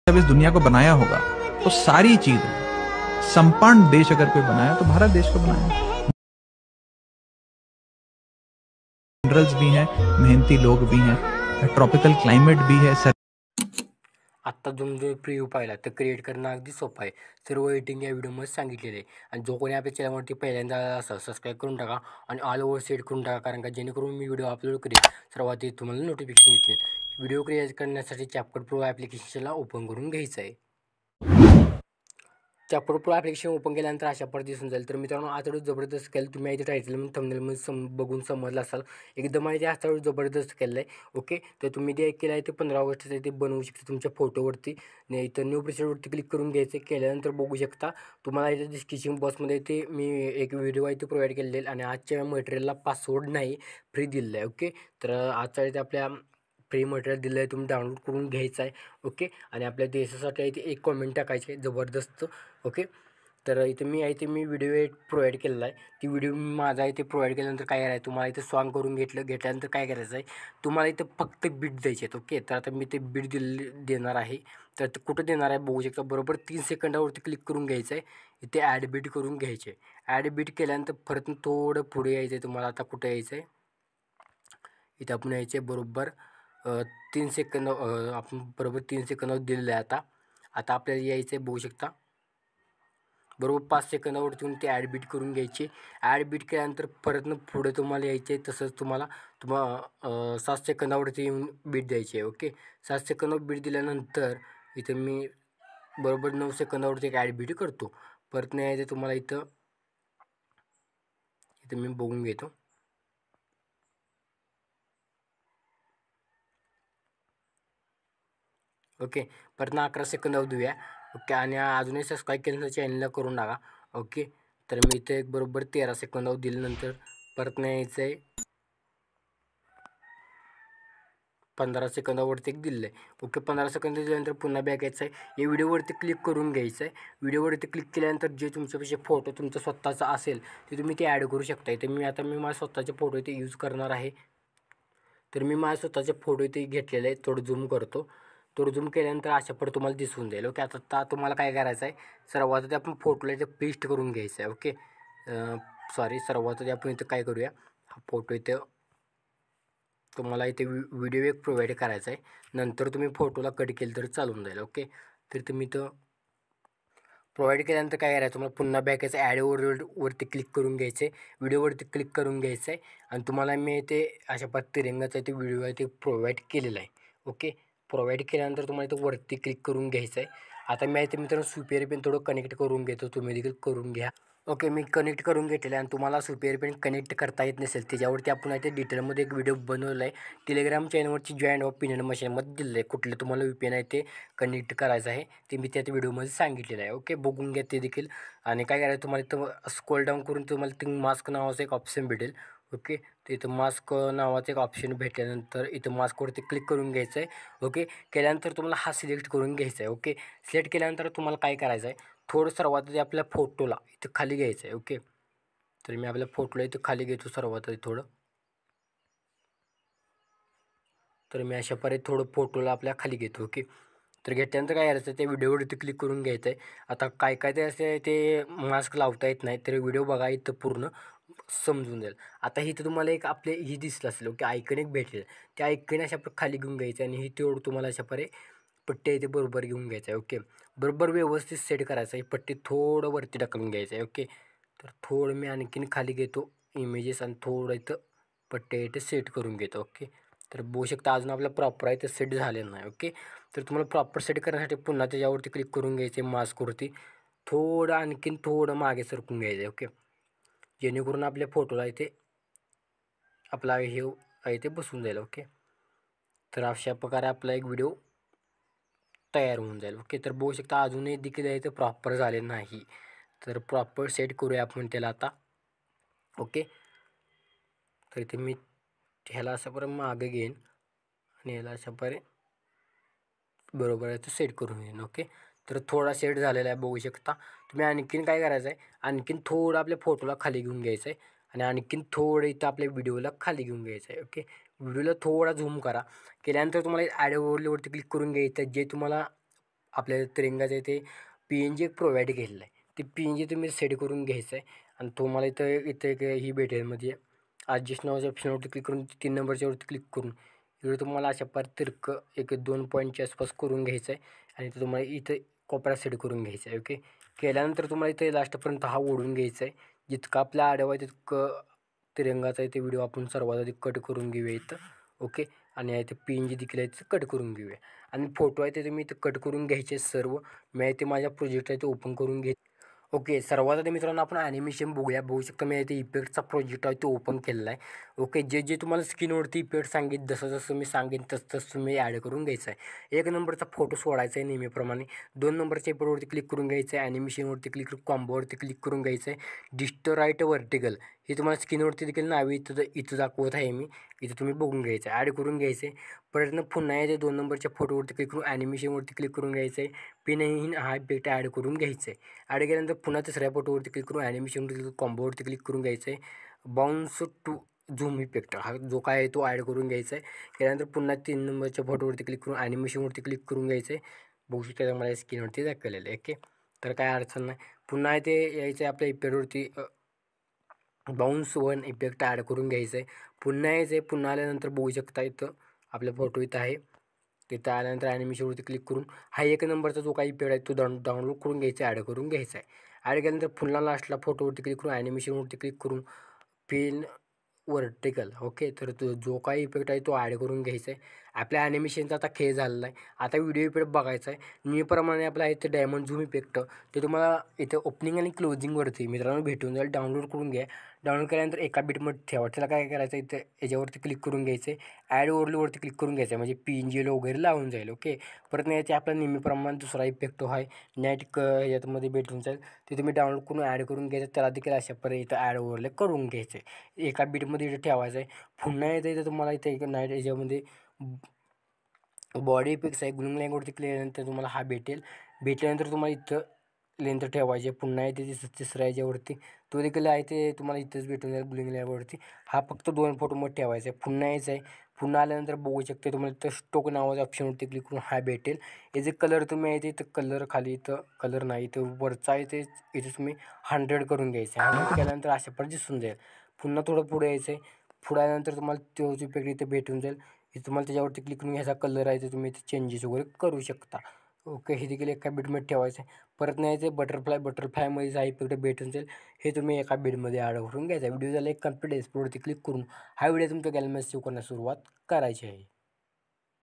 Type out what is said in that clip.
जब इस दुनिया को बनाया होगा तो सारी चीजें संपन्न देश अगर कोई बनाया तो भारत देश को बनाया। मिनरल्स भी हैं, मेहनती लोग भी हैं, ट्रॉपिकल क्लाइमेट भी है। आत्ता जो प्रिव्ह्यू पाहिला तर क्रिएट करणं अगदी सोपं आहे. सर्व एडिटिंग या व्हिडिओमध्ये सांगितलेले आहे. आणि जो कोणी आपल्या चॅनलवरती पहिल्यांदा असेल सबस्क्राईब करून टाका आणि ऑल ओव्हर सेट करून टाका, कारण का जेणेकरून मी व्हिडिओ अपलोड करेल सर्वात आधी तुम्हाला नोटिफिकेशन येते. व्हिडिओ क्रिएट करण्यासाठी CapCut Pro ॲप्लिकेशनला ओपन करून घ्यायचं आहे. CapCut Pro ॲप्लिकेशन ओपन केल्यानंतर अशा पद्धतीने दिसून जाईल. तर मित्रांनो आतडून जबरदस्त केलं, तुम्ही इथे टायटलमध्ये थंबनेलमध्ये बघून समजलं असाल. एकदम आहे ते आतडून जबरदस्त केलं आहे. ओके, तर तुम्ही ते केलं आहे ते 15 ऑगस्टचं ते बनवू शकता तुमच्या फोटोवरती. नाही इथं न्यू प्रिसेटवरती क्लिक करून घ्यायचं. केल्यानंतर बघू शकता तुम्हाला इथे डिस्क्रिप्शन बॉक्समध्ये ते मी एक व्हिडिओ आहे ते प्रोव्हाइड केलेले आहे आणि आजच्या मटेरियलला पासवर्ड नाही, फ्री दिलेलं आहे. ओके, तर आजच्या इथे आपल्या फ्री मटेरियल दिलं आहे, तुम्ही डाउनलोड करून घ्यायचं आहे. ओके, आणि आपल्या देशासाठी आहे ते एक कॉमेंट टाकायचे आहे जबरदस्त. ओके, तर इथे मी व्हिडिओ एक प्रोव्हाइड केलेला आहे. ती व्हिडिओ माझा आहे ते प्रोव्हाइड केल्यानंतर काय करायचं, तुम्हाला इथे सॉन्ग करून घेतल्यानंतर काय करायचं आहे, तुम्हाला इथं फक्त बीट द्यायचे आहेत. ओके, तर आता मी ते बीट देणार आहे. तर ते कुठं देणार आहे बघू शकता. बरोबर 3 सेकंदावरती क्लिक करून घ्यायचं आहे. इथे ॲड बीट करून घ्यायचे आहे. ॲड बीट केल्यानंतर परत थोडं पुढे यायचं आहे. तुम्हाला आता कुठं यायचं आहे, इथे आपण यायचे बरोबर 3 सेकंद, आपण बरोबर 3 सेकंदावर दिलेलं आहे. आता आपल्याला यायचं आहे बघू शकता. बरोबर 5 सेकंदावरती ते ॲड बीट करून घ्यायची. ॲड बीट केल्यानंतर परत पुढे तुम्हाला यायचे आहे. तसंच तुम्हाला 7 सेकंदावरती येऊन बीट द्यायची आहे. ओके, 7 सेकंदावर बीट दिल्यानंतर इथे मी बरोबर 9 सेकंदावरती एक ॲड बीट करतो. परत नाही यायचं तुम्हाला इथं मी बघून घेतो. ओके, परत 11 सेकंदावर देऊया. ओके, आणि अजूनही सबस्क्राईब केलं तर चॅनलला करून टाका. ओके, तर मी इथे एक बरोबर 13 सेकंदावर दिल्यानंतर परत नाही यायचं आहे. 15 सेकंदावरती एक दिलेलं आहे. ओके, 15 सेकंद दिल्यानंतर पुन्हा बॅक यायचं आहे. या व्हिडिओवरती क्लिक करून घ्यायचं आहे. व्हिडिओवरती क्लिक केल्यानंतर जे तुमच्यापाशी फोटो तुमचा स्वतःचा असेल ते तुम्ही ते ॲड करू शकता. इथे मी माझ्या स्वतःचे फोटो इथे यूज करणार आहे. तर मी माझ्या स्वतःचे फोटो इथे घेतलेले आहे. थोडं झूम करतो. थोडं झूम केल्यानंतर अशा पण तुम्हाला दिसून जाईल. ओके, आता तुम्हाला काय करायचं आहे, सर्वात आधी आपण फोटोला इथे पेस्ट करून घ्यायचं आहे. ओके, सर्वात आधी आपण इथं काय करूया, हा फोटो इथे तुम्हाला इथे व्हिडिओ एक प्रोव्हाइड करायचा आहे. नंतर तुम्ही फोटोला कट केलं तर चालून जाईल. ओके, तर तुम्ही इथं प्रोव्हाइड केल्यानंतर काय करायचं, तुम्हाला पुन्हा बॅक यायचं. वरती क्लिक करून घ्यायचं आहे. व्हिडिओवरती क्लिक करून घ्यायचं आहे आणि तुम्हाला मी ते अशा तिरंगाचा ते व्हिडिओ आहे ते प्रोव्हाइड केलेला आहे. ओके, प्रोव्हाइड केल्यानंतर तुम्हाला इथं वरती क्लिक करून घ्यायचं आहे. आता मी इथे मित्रांनो सुपेरियर पेन थोडं कनेक्ट करून घेतो, तुम्ही देखील करून घ्या. ओके, मी कनेक्ट करून घेतलेलं आहे आणि तुम्हाला सुपेरियर पेन कनेक्ट करता येत नसेल त्याच्यावरती आपण इथे डिटेलमध्ये एक व्हिडिओ बनवला आहे. टेलिग्राम चॅनलवरची जॉईन ऑफ पिन मशीनमध्ये दिलेलं आहे. कुठलं तुम्हाला VPN आहे ते कनेक्ट करायचं आहे ते मी त्या व्हिडिओमध्ये सांगितलेलं आहे. ओके, बघून घ्या ते देखील. आणि काय करायचं, तुम्हाला इथं स्क्रोल डाऊन करून तुम्हाला ते मास्क नावाचं एक ऑप्शन भेटेल. ओके, तर इथं मास्क नावाचं एक ऑप्शन भेटल्यानंतर इथं मास्कवरती क्लिक करून घ्यायचं आहे. ओके, केल्यानंतर तुम्हाला हा सिलेक्ट करून घ्यायचा आहे. ओके, सिलेक्ट केल्यानंतर तुम्हाला काय करायचं आहे, थोडं सर्वात आधी आपल्या फोटोला इथं खाली घ्यायचं आहे. ओके, तर मी आपल्या फोटोला इथं खाली घेतो सर्वात आधी थोडं. तर मी अशा पर्यंत थोडं फोटोला आपल्या खाली घेतो. ओके, तर घेतल्यानंतर काय करायचं, ते व्हिडिओवरती क्लिक करून घ्यायचं आहे. आता काय ते असे ते मास्क लावता येत नाही, तर व्हिडिओ बघा इथं पूर्ण समजून जाईल. आता इथं तुम्हाला एक आपले ही दिसलं असेल. ओके, आयकन एक भेटेल. त्या आयकन अशा खाली घेऊन घ्यायचं आणि ही तेवढं तुम्हाला अशा पट्टी आहे ते बरोबर घेऊन घ्यायचं आहे. ओके, बरोबर व्यवस्थित सेट करायचं आहे. पट्टी थोडं वरती ढकलून घ्यायचं आहे. ओके, तर थोडं मी आणखीन खाली घेतो इमेजेस आणि थोडं इथं पट्टी इथे सेट करून घेतो. ओके, तर बघू शकता अजून आपलं प्रॉपर आहे ते सेट झालेलं नाही. ओके, तर तुम्हाला प्रॉपर सेट करण्यासाठी पुन्हा त्याच्यावरती क्लिक करून घ्यायचे. मास्कवरती थोडं आणखीन थोडं मागे सरकून घ्यायचं आहे. ओके, जेणेकरून आपल्या फोटोला इथे आपला हे आहे ते बसून जाईल. ओके, तर अशा प्रकारे आपला एक व्हिडिओ तयार होऊन जाईल. ओके, तर बघू शकता अजूनही देखील आहे ते प्रॉपर झाले नाही. तर प्रॉपर सेट करूया आपण त्याला आता. ओके, तर इथे मी ह्याला अशा पर्यंत मागे घेईन आणि ह्याला अशा पर्यंत बरोबर आहे तो सेट करून घेईन. ओके, तर थोडा सेट झालेला आहे बघू शकता तुम्ही. आणखीन काय करायचं आहे, आणखीन थोडं आपल्या फोटोला खाली घेऊन घ्यायचं आहे आणि आणखीन थोडं इथं आपल्या व्हिडिओला खाली घेऊन घ्यायचं आहे. ओके, व्हिडिओला थोडा झूम करा. केल्यानंतर तुम्हाला ॲड ओव्हरलेवरती क्लिक करून घ्यायचं आहे. जे तुम्हाला आपल्याला तिरंगाचं ते PNG एक प्रोव्हाइड केलेलं आहे. ते PNG तुम्ही सेट करून घ्यायचं आहे आणि तुम्हाला इथं एक ही भेटेल म्हणजे ॲडजस्ट नावाच्या ऑप्शनवरती क्लिक करून 3 नंबरच्यावरती क्लिक करून इकडे तुम्हाला अशा प्रकारे तिरकं एक 2 पॉईंटच्या आसपास करून घ्यायचं आहे आणि इथं तुम्हाला इथं कोपऱ्यात सेट करून घ्यायचं आहे. ओके, केल्यानंतर तुम्हाला इथे लास्टपर्यंत हा ओढून घ्यायचा आहे. जितका आपला आडवा आहे तितकं तिरंगाचा आहे ते व्हिडिओ आपण सर्वात आधी कट करून घेऊया इथं. ओके, आणि इथे PNG देखील आहे ते कट करून घेऊया आणि फोटो आहे ते तुम्ही इथं कट करून घ्यायचे सर्व. मी ते माझ्या प्रोजेक्ट आहे ते ओपन करून ओके, सर्वात आधी मित्रांनो आपण ॲनिमेशन बघू शकता मी इथे इफेक्टचा प्रोजेक्ट आहे तो ओपन केलेला आहे. ओके, जे तुम्हाला स्क्रीनवरती इफेक्ट सांगितलं जसं मी सांगेन तसं तुम्ही ॲड करून घ्यायचं आहे. 1 नंबरचा फोटो सोडायचा आहे नेहमीप्रमाणे. 2 नंबरच्या इफेक्टवरती क्लिक करून घ्यायचं आहे. ॲनिमेशनवरती क्लिक करून कॉम्बोवरती क्लिक करून घ्यायचं आहे. डिस्टराईट व्हर्टिकल हे तुम्हाला स्क्रीनवरती देखील नावे इथं दाखवत आहे मी. इथं तुम्ही बघून घ्यायचं आहे, ॲड करून घ्यायचं आहे. परत पुन्हा याच्या 2 नंबरच्या फोटोवरती क्लिक करून ॲनिमेशनवरती क्लिक करून घ्यायचं आहे. पिनही हा इफेक्ट ॲड करून घ्यायचं आहे. ॲड केल्यानंतर पुन्हा तिसऱ्या फोटोवरती क्लिक करून ॲनिमेशनवरती कॉम्बोवरती क्लिक करून घ्यायचं आहे. बाउन्स टू झूम इफेक्ट हा जो काय आहे तो ॲड करून घ्यायचा आहे. केल्यानंतर पुन्हा 3 नंबरच्या फोटोवरती क्लिक करून ॲनिमेशनवरती क्लिक करून घ्यायचं आहे. बघू शकता मला स्क्रीनवरती दाखवलेलं आहे. ओके, तर काय अडचण नाही. पुन्हा ते यायचं आहे आपल्या इफेक्टवरती बाउन्स वन इफेक्ट ॲड करून घ्यायचं आहे. पुन्हा यायचं आहे. पुन्हा आल्यानंतर बघू शकता इथं आपला फोटो इथं आहे. तिथं आल्यानंतर ॲनिमेशनवरती क्लिक करून हा 1 नंबरचा जो काही इफेक्ट आहे तो डाउनलोड करून घ्यायचा आहे, ॲड करून घ्यायचा आहे. ॲड केल्यानंतर पुन्हा लास्टला फोटोवरती क्लिक करून ॲनिमेशनवरती क्लिक करून पिन व्हर्टिकल. ओके, तर तो जो काही इफेक्ट आहे तो ॲड करून घ्यायचा आहे. आपल्या ॲनिमेशनचा आता खेळ झालेला आहे. आता व्हिडिओ इफेक्ट बघायचा आहे. नेहमीप्रमाणे आपला इथे डायमंड झूम इफेक्ट ते तुम्हाला इथे ओपनिंग आणि क्लोजिंगवरती मित्रांनो भेटून जाईल. डाउनलोड करून घ्या. डाउनलोड केल्यानंतर एका बिटमध्ये ठेवा. त्याला काय करायचं इथं याच्यावरती क्लिक करून घ्यायचं आहे. ॲड ओव्हरलेवरती क्लिक करून घ्यायचं आहे म्हणजे PNG वगैरे लावून जाईल. ओके, परत याचे आपला नेहमीप्रमाणे दुसरा इफेक्ट आहे नाईट याच्यामध्ये भेटून जाईल. ते तुम्ही डाउनलोड करून ॲड करून घ्यायचं. त्याला देखील अशा प्रकारे इथं ॲड ओव्हरले करून घ्यायचं आहे. एका बिटमध्ये इथे ठेवायचं आहे. पुन्हा इथं तुम्हाला इथे एक नाईट याच्यामध्ये बॉडी इफेक्ट्स आहे. ग्लूइंग लाईनवरती क्लिक केल्यानंतर तुम्हाला हा भेटल्यानंतर तुम्हाला इथं लेंथ ठेवायची आहे. पुन्हा इथे तिसऱ्या याच्यावरती तो देखील आहे ते तुम्हाला इथंच भेटून जाईल ग्लूइंग लाईनवरती. हा फक्त 2 फोटोमध्ये ठेवायचा आहे. पुन्हा यायचं आहे. पुन्हा आल्यानंतर बघू शकते तुम्हाला इथं स्टोक नावाच्या ऑप्शनवरती क्लिक करून हा भेटेल. याचे कलर तुम्ही आहे इथं कलर खाली इथं कलर नाही इथं वरचा आहे ते इथे तुम्ही 100 करून घ्यायचं आहे. 100 केल्यानंतर अशा पण दिसून जाईल. पुन्हा थोडं पुढे यायचं आहे. पुढे आल्यानंतर तुम्हाला तो इफेक्ट इथे भेटून जाईल. हे तुम्हाला त्याच्यावरती क्लिक करून ह्याचा कलर आहे ते तुम्ही इथे चेंजेस वगैरे करू शकता. ओके, हे देखील एका बिटमध्ये ठेवायचं आहे. परत नाही ते बटरफ्लायमध्ये हा इफेक्ट भेटून जाईल. हे तुम्ही एका बिटमध्ये ॲड करून घ्यायचा. व्हिडिओ झाला एक कम्प्लीट एक्सप्लोरवरती क्लिक करून हा व्हिडिओ तुमच्या गॅलरीमध्ये सेव्ह करण्यास सुरुवात करायची आहे.